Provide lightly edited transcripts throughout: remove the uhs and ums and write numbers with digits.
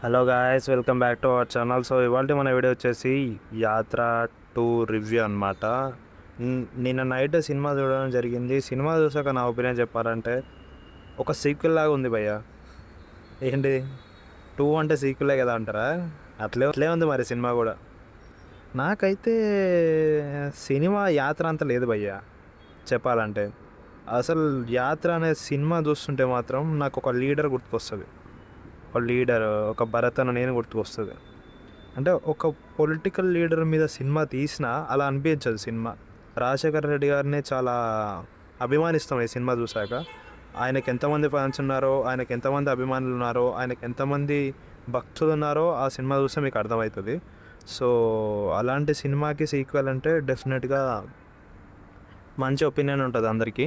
Hello guys, welcome back to our channel. So ఇవాళ మన video వచ్చేసి యాత్ర 2 రివ్యూ అనమాట. నిన్న నైట్ సినిమా చూడడం జరిగింది. సినిమా చూసాక నా ఒపీనియన్ చెప్పాలంటే ఒక సీక్వెల్ లాగా ఉంది భయ్య. ఏంటి 2 అంటే సీక్వెలే కదా అంటారా? అట్లే ఉంది మరి సినిమా కూడా. నాకైతే సినిమా యాత్ర అంత లేదు భయ్య చెప్పాలంటే. అసలు యాత్ర అనే సినిమా చూస్తుంటే మాత్రం నాకు ఒక లీడర్ గుర్తుకొస్తుంది. ఒక లీడర్, ఒక భరత్ అన్న నేను గుర్తుకొస్తుంది. అంటే ఒక పొలిటికల్ లీడర్ మీద సినిమా తీసినా అలా అనిపించదు సినిమా. రాజశేఖర రెడ్డి గారిని చాలా అభిమానిస్తాం ఈ సినిమా చూశాక. ఆయనకి ఎంతమంది ఫ్యాన్స్ ఉన్నారో, ఆయనకి ఎంతమంది అభిమానులు ఉన్నారో, ఆయనకి ఎంతమంది భక్తులు ఉన్నారో ఆ సినిమా చూస్తే మీకు అర్థమవుతుంది. సో అలాంటి సినిమాకి సీక్వెల్ అంటే డెఫినెట్గా మంచి ఒపీనియన్ ఉంటుంది అందరికీ.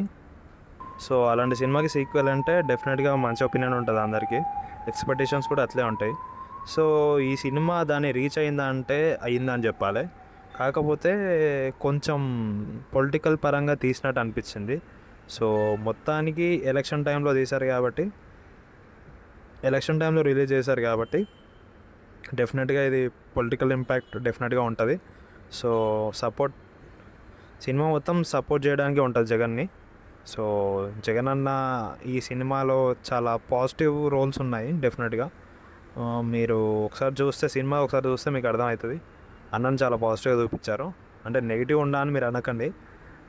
సో అలాంటి సినిమాకి సీక్వెల్ అంటే డెఫినెట్గా మంచి ఒపీనియన్ ఉంటుంది అందరికీ. ఎక్స్పెక్టేషన్స్ కూడా అట్లే ఉంటాయి. సో ఈ సినిమా దాన్ని రీచ్ అయిందా అంటే అయిందని చెప్పాలి. కాకపోతే కొంచెం పొలిటికల్ పరంగా తీసినట్టు అనిపించింది. సో మొత్తానికి ఎలక్షన్ టైంలో రిలీజ్ చేశారు కాబట్టి డెఫినెట్గా ఇది పొలిటికల్ ఇంపాక్ట్ డెఫినెట్గా ఉంటుంది. సో సినిమా మొత్తం సపోర్ట్ చేయడానికి ఉంటుంది జగన్ని. సో జగన్ అన్న ఈ సినిమాలో చాలా పాజిటివ్ రోల్స్ ఉన్నాయి డెఫినెట్గా. మీరు సినిమా ఒకసారి చూస్తే మీకు అర్థమవుతుంది. అన్నను చాలా పాజిటివ్గా చూపించారు. అంటే నెగిటివ్ ఉండా అని మీరు అనకండి.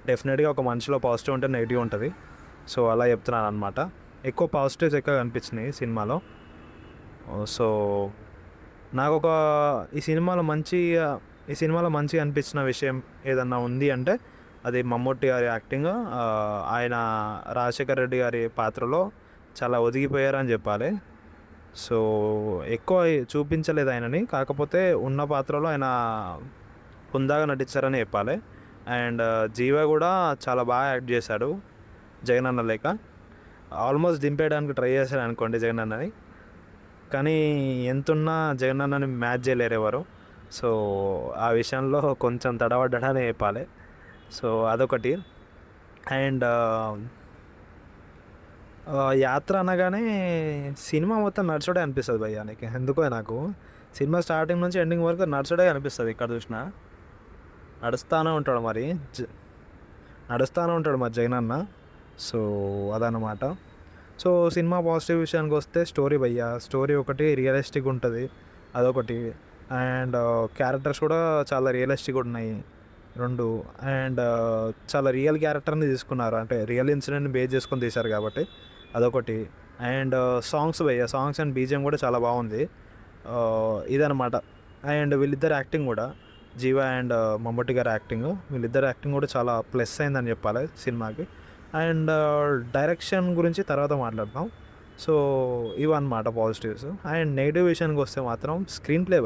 డెఫినెట్గా ఒక మనిషిలో పాజిటివ్ ఉంటే నెగిటివ్ ఉంటుంది. సో అలా చెప్తున్నాను అనమాట. ఎక్కువ పాజిటివ్స్ ఎక్కువ కనిపించినాయి సినిమాలో. సో నాకు ఈ సినిమాలో మంచిగా అనిపించిన విషయం ఏదన్నా ఉంది అంటే అది మమ్మూటి గారి యాక్టింగ్. ఆయన రాజశేఖర రెడ్డి గారి పాత్రలో చాలా ఒదిగిపోయారని చెప్పాలి. సో ఎక్కువ చూపించలేదు ఆయనని, కాకపోతే ఉన్న పాత్రలో ఆయన హుందాగా నటించారని చెప్పాలి. అండ్ జీవ కూడా చాలా బాగా యాక్ట్ చేశాడు జగన్ అన్న లేక. ఆల్మోస్ట్ దింపేయడానికి ట్రై చేశాడు అనుకోండి జగన్ అన్నని, కానీ ఎంతున్నా జగన్ అన్నని మ్యాచ్ చేయలేరు ఎవరు. సో ఆ విషయంలో కొంచెం తడబడ్డాడని చెప్పాలి. సో అదొకటి. అండ్ యాత్ర అనగానే సినిమా మొత్తం నడుచుడే అనిపిస్తుంది భయ్య. ఎందుకో నాకు సినిమా స్టార్టింగ్ నుంచి ఎండింగ్ వరకు నడుచుడే అనిపిస్తుంది. ఇక్కడ చూసినా నడుస్తూనే ఉంటాడు మరి జగన్ అన్న. సో అదనమాట. సో సినిమా పాజిటివ్ విషయానికి వస్తే స్టోరీ ఒకటి రియలిస్టిక్ ఉంటుంది, అదొకటి. అండ్ క్యారెక్టర్స్ కూడా చాలా రియలిస్టిక్ ఉన్నాయి రెండు. అండ్ చాలా రియల్ క్యారెక్టర్ని తీసుకున్నారు, అంటే రియల్ ఇన్సిడెంట్ని బేస్ చేసుకొని తీశారు కాబట్టి అదొకటి. అండ్ సాంగ్స్ అండ్ బీజిఎం కూడా చాలా బాగుంది. ఇదనమాట. అండ్ వీళ్ళిద్దరు యాక్టింగ్ కూడా, జీవ అండ్ మమ్మూటి గారి వీళ్ళిద్దరు యాక్టింగ్ కూడా చాలా ప్లస్ అయిందని చెప్పాలి సినిమాకి. అండ్ డైరెక్షన్ గురించి తర్వాత మాట్లాడతాం. సో ఇవన్నమాట పాజిటివ్స్. అండ్ నెగిటివ్ విషయానికి వస్తే మాత్రం స్క్రీన్ ప్లే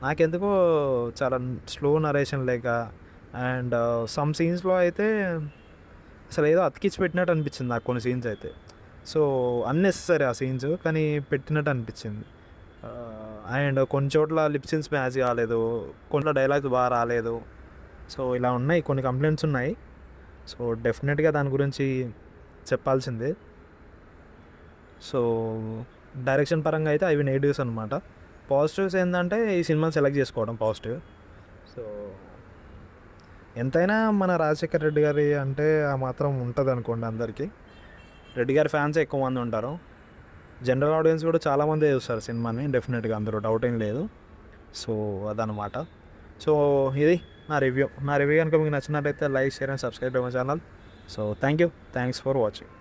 నాకెందుకో చాలా స్లో నరేషన్ లేక, అండ్ సమ్ సీన్స్లో అయితే అసలు ఏదో అతికిచ్చి పెట్టినట్టు అనిపించింది నాకు కొన్ని సీన్స్ అయితే. సో అన్నెసెసరీ ఆ సీన్స్, కానీ పెట్టినట్టు అనిపించింది. అండ్ కొన్ని చోట్ల లిప్ సీన్స్ మ్యాచ్ కాలేదు, కొన్ని డైలాగ్స్ బాగా రాలేదు. సో ఇలా ఉన్నాయి, కొన్ని కంప్లైంట్స్ ఉన్నాయి. సో డెఫినెట్గా దాని గురించి చెప్పాల్సిందే. సో డైరెక్షన్ పరంగా అయితే అవి నెగిటివ్స్ అనమాట. పాజిటివ్స్ ఏంటంటే ఈ సినిమాని సెలెక్ట్ చేసుకోవడం పాజిటివ్. సో ఎంతైనా మన రాజశేఖర రెడ్డి గారి అంటే ఆ మాత్రం ఉంటుంది అనుకోండి అందరికీ. రెడ్డి గారి ఫ్యాన్స్ ఎక్కువ మంది ఉంటారు, జనరల్ ఆడియన్స్ కూడా చాలామంది చూస్తారు సినిమాని డెఫినెట్గా, అందరూ డౌట్ ఏం లేదు. సో అదనమాట. సో ఇది నా రివ్యూ కనుక మీకు నచ్చినట్లయితే like, share and subscribe my channel. So thanks for watching.